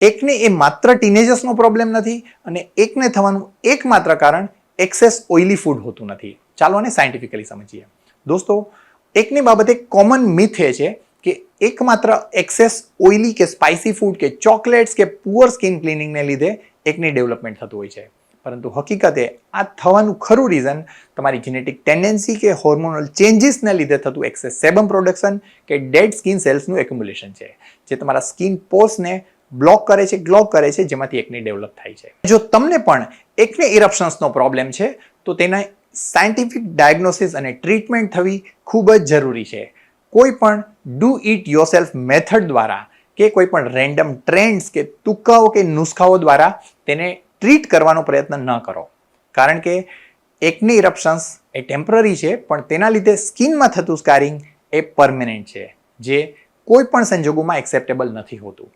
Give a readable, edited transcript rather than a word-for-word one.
એકને એ માત્ર ટીનેજર્સનો પ્રોબ્લેમ નથી અને એકને થવાનું એકમાત્ર કારણ એક્સેસ ઓઇલી ફૂડ હોતું નથી. ચાલો આને સાયન્ટિફિકલી સમજીએ. દોસ્તો, એકની બાબતે કોમન મિથ એ છે કે એકમાત્ર એક્સેસ ઓઇલી કે સ્પાઇસી ફૂડ કે ચોકલેટ્સ કે પુઅર સ્કિન ક્લિનિંગને લીધે એકની ડેવલપમેન્ટ થતું હોય છે. પરંતુ હકીકતે આ થવાનું ખરું રીઝન તમારી જેનેટિક ટેન્ડન્સી કે હોર્મોનલ ચેન્જીસને લીધે થતું એક્સેસ સેબમ પ્રોડક્શન કે ડેડ સ્કિન સેલ્સનું એક્યુમ્યુલેશન છે, જે તમારા સ્કિન પોર્સને બ્લોક કરે છે, ક્લોગ કરે છે, જેમાંથી એકને ડેવલપ થાય છે. જો તમને પણ એકને ઇરપ્શન્સનો પ્રોબ્લેમ છે તો તેના સાયન્ટિફિક ડાયગ્નોસિસ અને ટ્રીટમેન્ટ થવી ખૂબ જ જરૂરી છે. કોઈ પણ ડુ ઇટ યોરસેલ્ફ મેથડ દ્વારા કે કોઈ પણ રેન્ડમ ટ્રેન્ડ્સ કે તુક્કાઓ કે નુસ્ખાઓ દ્વારા તેને ટ્રીટ કરવાનો પ્રયત્ન ન કરો, કારણ કે એકની ઇરપ્શન્સ એ ટેમ્પરરી છે, પણ તેના લીધે સ્કિનમાં થતું સ્કારિંગ એ પરમેનન્ટ છે, જે કોઈ પણ સંજોગોમાં એક્સેપ્ટેબલ નથી હોતું.